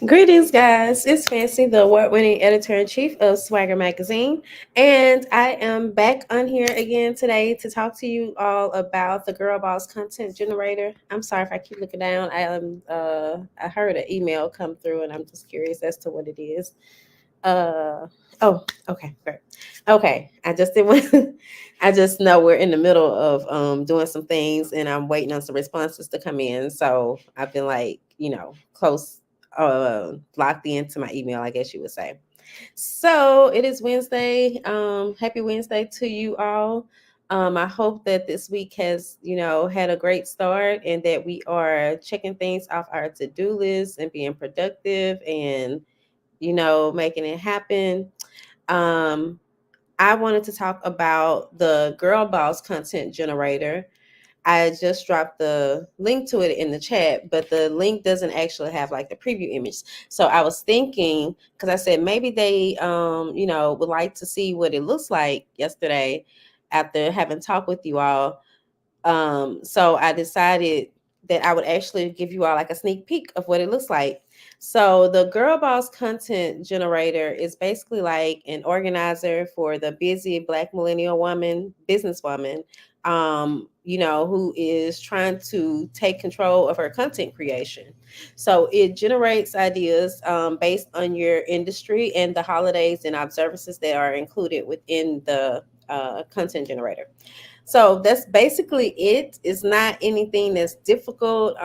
Greetings, guys. It's Fancy, the award winning editor in chief of SwagHer Magazine. And I am back on here again today to talk to you all about the Girl Boss content generator. I'm sorry if I keep looking down. I heard an email come through and I'm just curious as to what it is. Uh, oh, okay, great. Okay, I just did one. I just know we're in the middle of doing some things and I'm waiting on some responses to come in. So I've been like, close locked into my email, I guess you would say. So it is Wednesday. Happy Wednesday to you all. I hope that this week has, had a great start and that we are checking things off our to-do list and being productive and, making it happen. Um, I wanted to talk about the Girl Boss content generator. I just dropped the link to it in the chat, but the link doesn't actually have like the preview image. So I was thinking, because I said maybe they, would like to see what it looks like yesterday after having talked with you all. So I decided that I would actually give you all like a sneak peek of what it looks like. So the Girl Boss content generator is basically like an organizer for the busy Black millennial woman, businesswoman, who is trying to take control of her content creation. So it generates ideas based on your industry and the holidays and observances that are included within the content generator. So that's basically it. It's not anything that's difficult.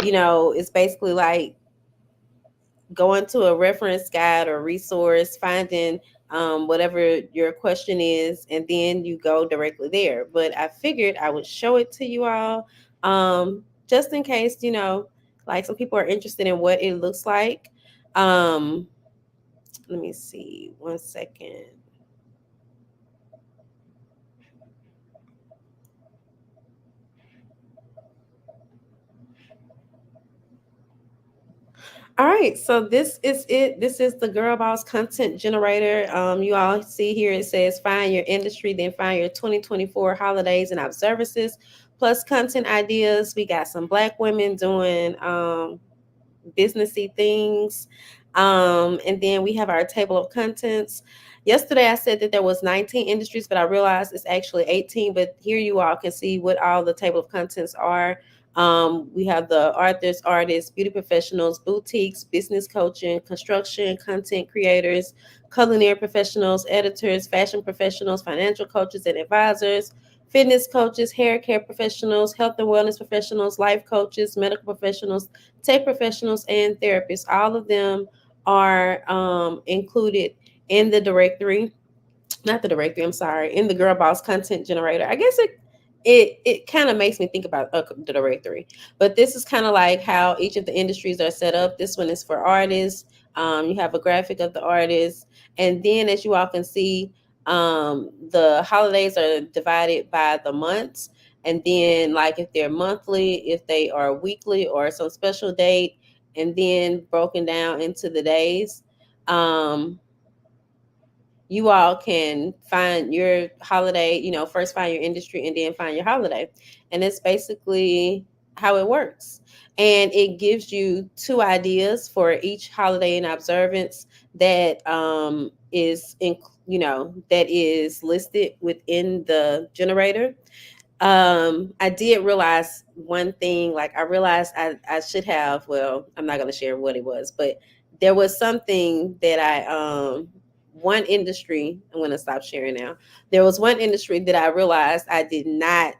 It's basically like going to a reference guide or resource, finding whatever your question is, and then you go directly there. But I figured I would show it to you all just in case, like some people are interested in what it looks like. Um, Let me see 1 second. All right, so this is it. This is the Girl Boss content generator. You all see here it says find your industry, then find your 2024 holidays and observances, plus content ideas. We got some Black women doing businessy things. And then we have our table of contents. Yesterday I said that there was 19 industries, but I realized it's actually 18. But here you all can see what all the table of contents are. We have the authors, artists, beauty professionals, boutiques, business coaching, construction, content creators, culinary professionals, editors, fashion professionals, financial coaches and advisors, fitness coaches, hair care professionals, health and wellness professionals, life coaches, medical professionals, tech professionals, and therapists. All of them are included in the directory, not the directory, I'm sorry, in the Girl Boss content generator. I guess it kind of makes me think about the directory, but this is kind of like how each of the industries are set up. This one is for artists. You have a graphic of the artist, and then as you all can see, the holidays are divided by the months, and then like if they're monthly, if they are weekly, or some special date, and then broken down into the days. Um, you all can find your holiday, first find your industry and then find your holiday. And it's basically how it works. And it gives you two ideas for each holiday and observance that that is listed within the generator. I did realize one thing. Like I realized I should have. Well, I'm not going to share what it was, but there was something that one industry. I'm going to stop sharing now. There was one industry that I realized I did not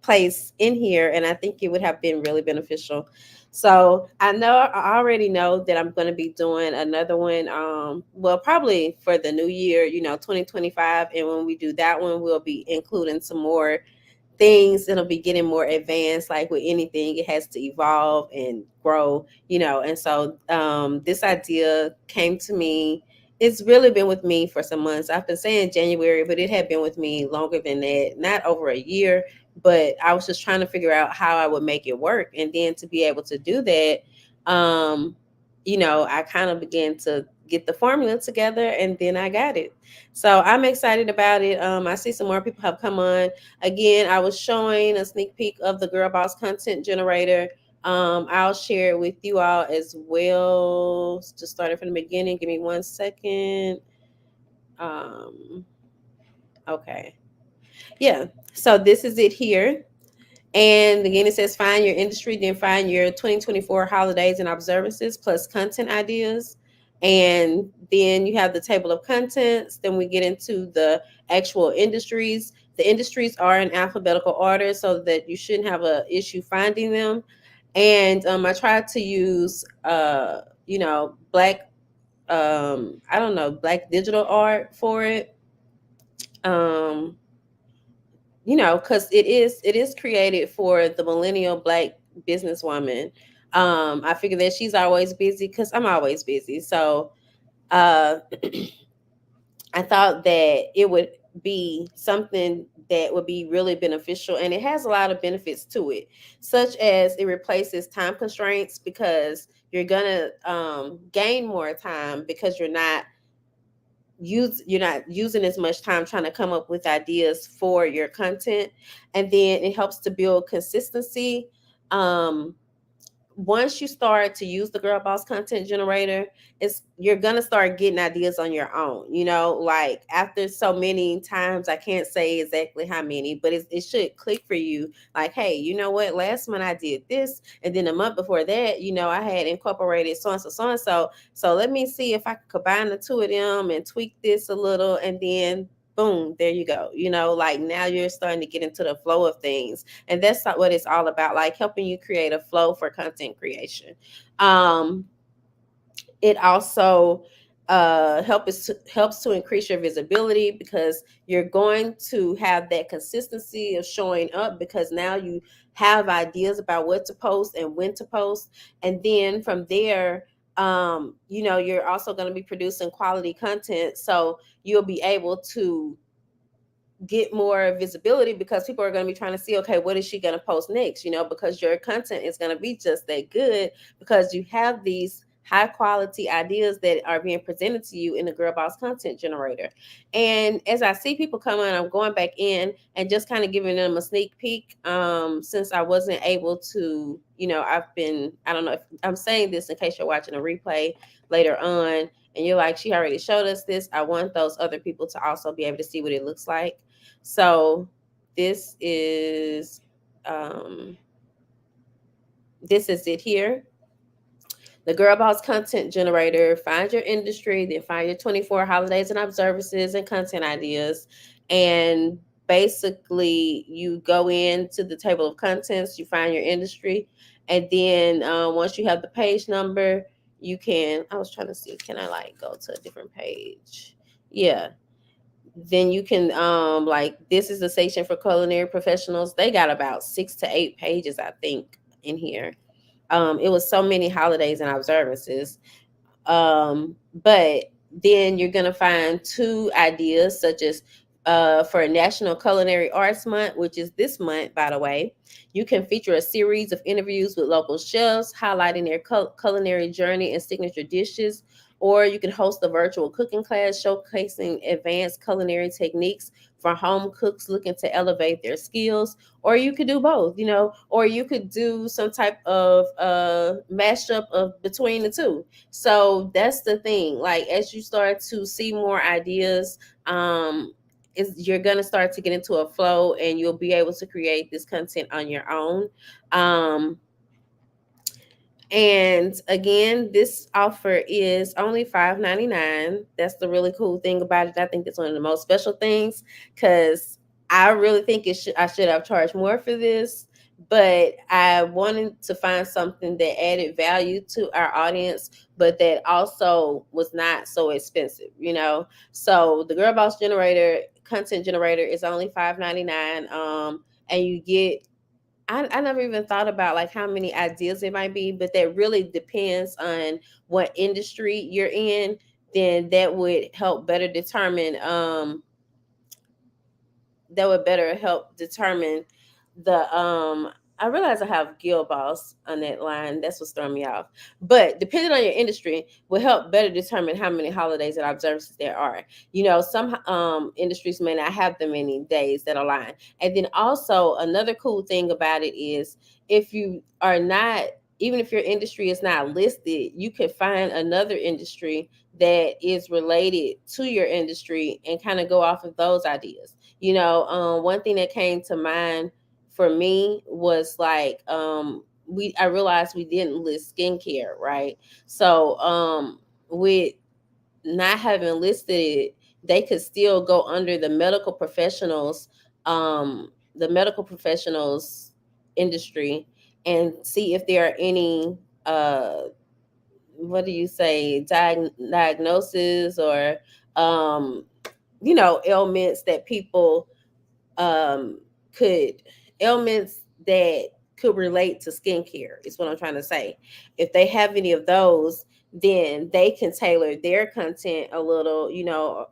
place in here, and I think it would have been really beneficial. So I already know that I'm going to be doing another one. Well, probably for the new year, 2025. And when we do that one, we'll be including some more things. It'll be getting more advanced. Like with anything, it has to evolve and grow, and so this idea came to me. It's really been with me for some months. I've been saying January, but it had been with me longer than that, not over a year. But I was just trying to figure out how I would make it work, and then to be able to do that, um I kind of began to get the formula together, and then I got it. So I'm excited about it. I see some more people have come on. Again, I was showing a sneak peek of the Girl Boss content generator. I'll share it with you all as well. Just starting from the beginning. Give me 1 second. Um, okay. Yeah. So this is it here. And again, it says find your industry, then find your 2024 holidays and observances plus content ideas. And then you have the table of contents. Then we get into the actual industries. The industries are in alphabetical order so that you shouldn't have an issue finding them. And I tried to use, black, I don't know, black digital art for it. Um, because it is created for the millennial black businesswoman. I figure that she's always busy because I'm always busy. So uh, I thought that it would be something that would be really beneficial, and it has a lot of benefits to it, such as it replaces time constraints because you're gonna gain more time because you're not using as much time trying to come up with ideas for your content, and then it helps to build consistency. um Once you start to use the Girl Boss content generator, it's you're gonna start getting ideas on your own. Like after so many times, I can't say exactly how many, but it should click for you. Like, hey, you know what? Last month I did this, and then a month before that, I had incorporated so and so, so and so. So let me see if I can combine the two of them and tweak this a little, and then boom, there you go. Like now you're starting to get into the flow of things, and that's not what it's all about, like helping you create a flow for content creation. It also helps to increase your visibility because you're going to have that consistency of showing up, because now you have ideas about what to post and when to post. And then from there, you're also going to be producing quality content, so you'll be able to get more visibility because people are going to be trying to see, okay, what is she going to post next, because your content is going to be just that good, because you have these high quality ideas that are being presented to you in the Girl Boss content generator. And as I see people come on, I'm going back in and just kind of giving them a sneak peek, since I wasn't able to, I don't know if I'm saying this in case you're watching a replay later on and you're like, she already showed us this. I want those other people to also be able to see what it looks like. So this is um, this is it here. The Girl Boss content generator. Find your industry, then find your 24 holidays and observances and content ideas. And basically, you go into the table of contents, you find your industry, and then once you have the page number, you can. I was trying to see, can I like go to a different page? Yeah, then you can like this is the section for culinary professionals. They got about 6 to 8 pages, I think, in here. It was so many holidays and observances. But then you're going to find two ideas, such as for National Culinary Arts Month, which is this month, by the way. You can feature a series of interviews with local chefs highlighting their culinary journey and signature dishes. Or you can host a virtual cooking class showcasing advanced culinary techniques for home cooks looking to elevate their skills. Or you could do both, or you could do some type of mashup of between the two. So that's the thing. Like as you start to see more ideas, you're gonna start to get into a flow, and you'll be able to create this content on your own. Um, and again, this offer is only $5.99. That's the really cool thing about it. I think that's one of the most special things, because I really think I should have charged more for this, but I wanted to find something that added value to our audience, but that also was not so expensive. So the Girl Boss generator content generator is only $5.99. And you get, I never even thought about like how many ideas it might be, but that really depends on what industry you're in. Then that would better help determine the I realize I have Gil Boss on that line. That's what's throwing me off. But depending on your industry, will help better determine how many holidays and observances there are. Some industries may not have the many days that align. And then also another cool thing about it is if you are not, even if your industry is not listed, you can find another industry that is related to your industry and kind of go off of those ideas. One thing that came to mind for me was like I realized we didn't list skincare, right? So with not having listed it, they could still go under the medical professionals industry and see if there are any what do you say, diagnosis or um ailments that people um, could ailments that could relate to skincare is what I'm trying to say. If they have any of those, then they can tailor their content a little,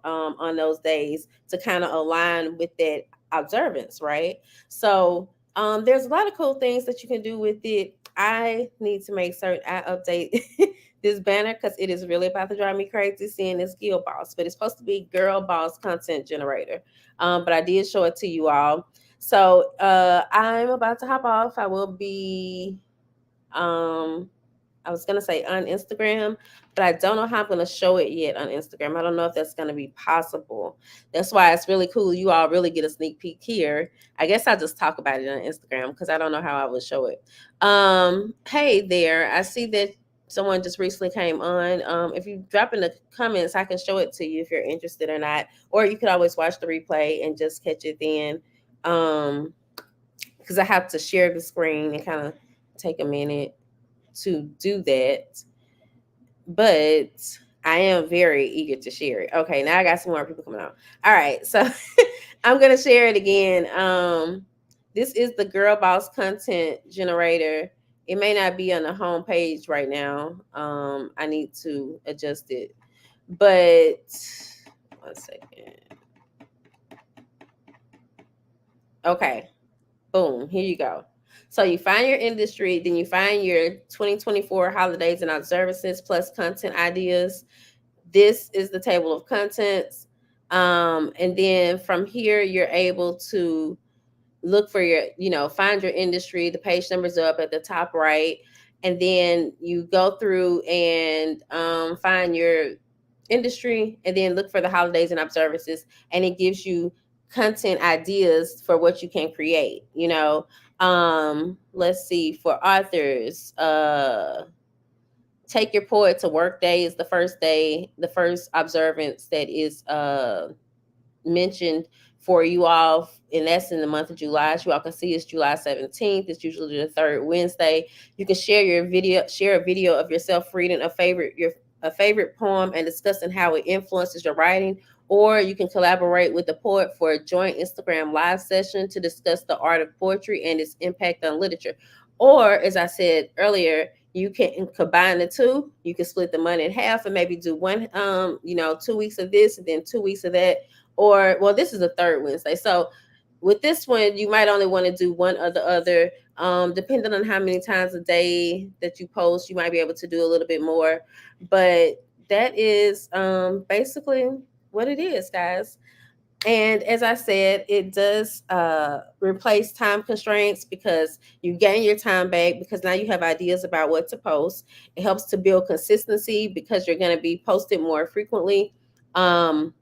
on those days to kind of align with that observance, right? So there's a lot of cool things that you can do with it. I need to make certain I update this banner because it is really about to drive me crazy seeing this Gil Boss, but it's supposed to be Girl Boss Content Generator. But I did show it to you all. So I'm about to hop off. I will be I was gonna say on Instagram, but I don't know how I'm gonna show it yet on Instagram. I don't know if that's gonna be possible. That's why it's really cool. You all really get a sneak peek here. I guess I'll just talk about it on Instagram because I don't know how I would show it. Hey there. I see that someone just recently came on. If you drop in the comments, I can show it to you if you're interested or not. Or you could always watch the replay and just catch it then. Because I have to share the screen and kind of take a minute to do that, but I am very eager to share it. Okay, now I got some more people coming on. All right, so I'm gonna share it again. This is the Girl Boss Content Generator. It may not be on the home page right now. I need to adjust it, but 1 second. Okay, boom, here you go. So you find your industry, then you find your 2024 holidays and observances plus content ideas. This is the table of contents. And then from here, you're able to look for find your industry. The page numbers are up at the top right. And then you go through and find your industry and then look for the holidays and observances. And it gives you content ideas for what you can create, let's see, for authors, take your poet to work day is the first observance that is mentioned for you all, and that's in the month of July. As you all can see, it's July 17th. It's usually the third Wednesday. You can share a video of yourself reading a favorite poem and discussing how it influences your writing, or you can collaborate with the poet for a joint Instagram live session to discuss the art of poetry and its impact on literature. Or, as I said earlier, you can combine the two. You can split the money in half and maybe do 2 weeks of this and then 2 weeks of that. Or, well, this is the third Wednesday. So with this one, you might only want to do one or the other. Depending on how many times a day that you post, you might be able to do a little bit more. But that is basically what it is, guys. And as I said, it does replace time constraints because you gain your time back because now you have ideas about what to post. It helps to build consistency because you're going to be posted more frequently. And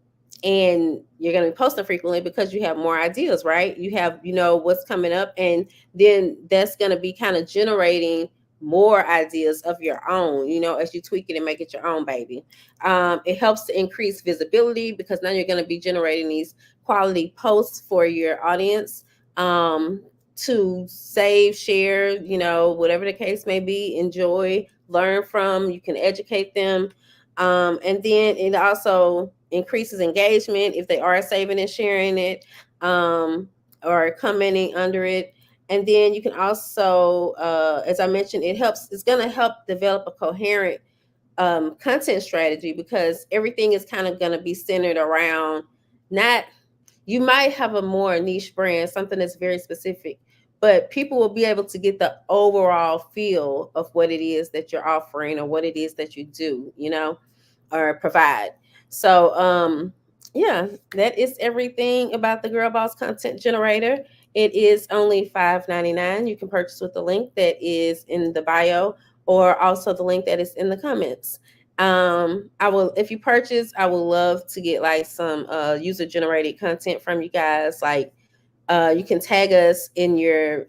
you're going to be posting frequently because you have more ideas, right? You have, what's coming up. And then that's going to be kind of generating more ideas of your own, as you tweak it and make it your own, baby. It helps to increase visibility because now you're going to be generating these quality posts for your audience to save, share, whatever the case may be, enjoy, learn from. You can educate them. And then it also increases engagement if they are saving and sharing it or commenting under it. And then you can also, as I mentioned, it's going to help develop a coherent content strategy because everything is kind of going to be centered around you might have a more niche brand, something that's very specific, but people will be able to get the overall feel of what it is that you're offering or what it is that you do, or provide. So, yeah, that is everything about the Girl Boss Content Generator. It is only $5.99. You can purchase with the link that is in the bio or also the link that is in the comments. I will, if you purchase, I would love to get like some user generated content from you guys. Like, you can tag us in your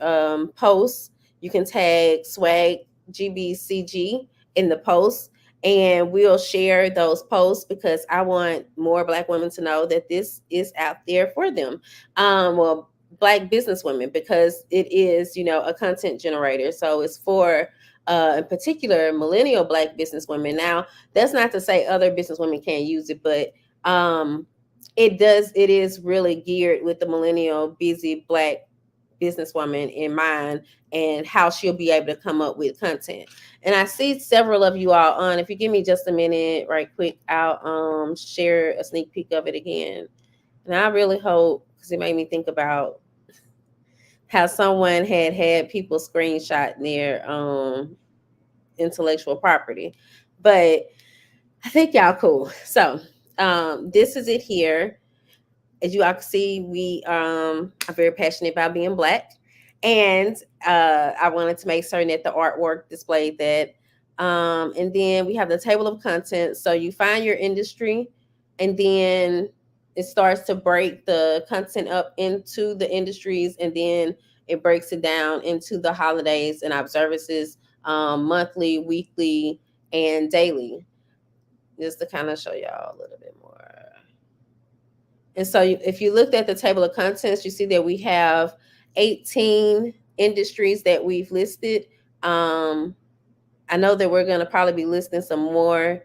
posts. You can tag Swag GBCG in the post, and we'll share those posts because I want more Black women to know that this is out there for them. Well, Black business women, because it is, a content generator. So it's for, in particular, millennial Black business women. Now, that's not to say other business women can't use it, but it is really geared with the millennial busy Black businesswoman in mind and how she'll be able to come up with content. And I see several of you all on. If you give me just a minute right quick, I'll share a sneak peek of it again. And I really hope, because it made me think about how someone had people screenshot their intellectual property. But I think y'all cool. So this is it here. As you all can see, we are very passionate about being Black, and I wanted to make certain that the artwork displayed that. And then we have the table of content. So you find your industry, and then it starts to break the content up into the industries, and then it breaks it down into the holidays and observances, monthly, weekly, and daily. Just to kind of show y'all a little bit more. And so if you looked at the table of contents, you see that we have 18 industries that we've listed. I know that we're going to probably be listing some more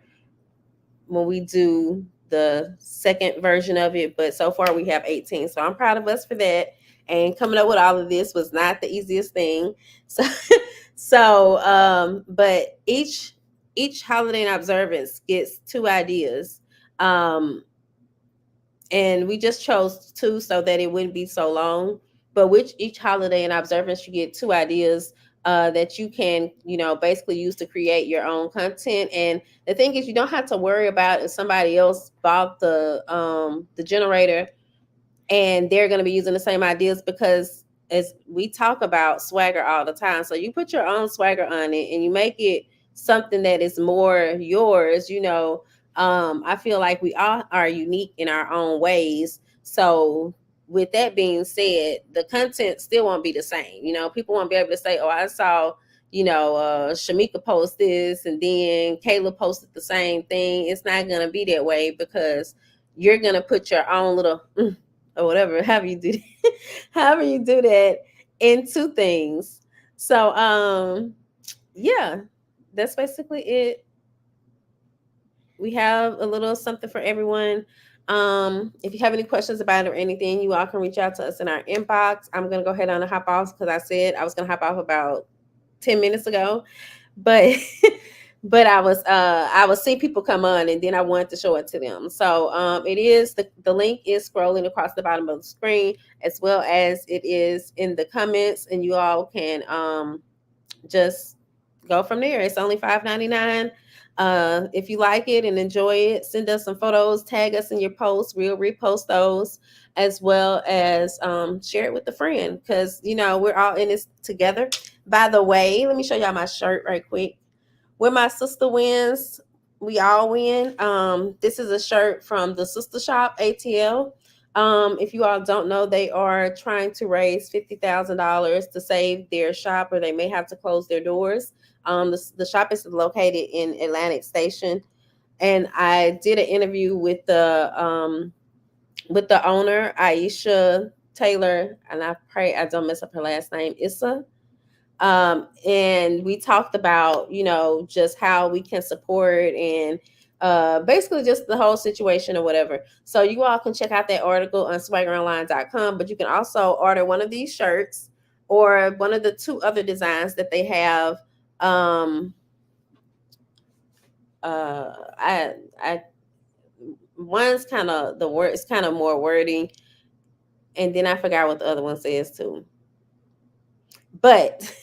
when we do the second version of it, but so far we have 18. So I'm proud of us for that. And coming up with all of this was not the easiest thing. So, but each holiday and observance gets 2 ideas. And we just chose 2 so that it wouldn't be so long. But with each holiday and observance, you get 2 ideas that you can, basically use to create your own content. And the thing is, you don't have to worry about if somebody else bought the generator and they're going to be using the same ideas, because as we talk about SwagHer all the time, so you put your own SwagHer on it and you make it something that is more yours. I feel like we all are unique in our own ways. So with that being said, the content still won't be the same. People won't be able to say, oh, I saw Shamika post this and then Kayla posted the same thing. It's not going to be that way, because you're going to put your own little or whatever, however you do that, however you do that into things. So yeah, that's basically it. We have a little something for everyone. If you have any questions about it or anything, you all can reach out to us in our inbox. I'm gonna go ahead and hop off because I said I was gonna hop off about 10 minutes ago, but but I was seeing people come on and then I wanted to show it to them. So it is the link is scrolling across the bottom of the screen, as well as it is in the comments, and you all can just go from there. It's only $5.99. If you like it and enjoy it, send us some photos, tag us in your posts. We'll repost those, as well as share it with a friend, because we're all in this together. By the way, let me show y'all my shirt right quick. When my sister wins, we all win. This is a shirt from the sister shop, ATL. If you all don't know, they are trying to raise $50,000 to save their shop, or they may have to close their doors. The shop is located in Atlantic Station, and I did an interview with the owner, Aisha Taylor, and I pray I don't mess up her last name, Issa. And we talked about, just how we can support and basically just the whole situation or whatever. So you all can check out that article on swaggeronline.com, but you can also order one of these shirts or one of the 2 other designs that they have. I one's kind of the word, it's kind of more wordy, and then I forgot what the other one says too. But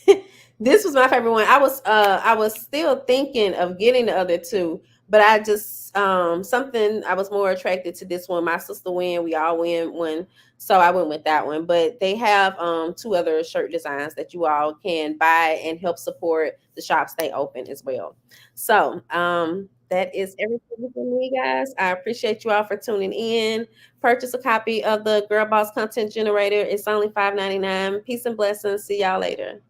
this was my favorite one. I was still thinking of getting the other two, but I just something I was more attracted to this one. My sister win, we all win one, so I went with that one. But they have two other shirt designs that you all can buy and help support the shop stay open as well. So that is everything for me, guys. I appreciate you all for tuning in. Purchase a copy of the Girl Boss Content Generator. It's only $5.99. Peace and blessings. See y'all later.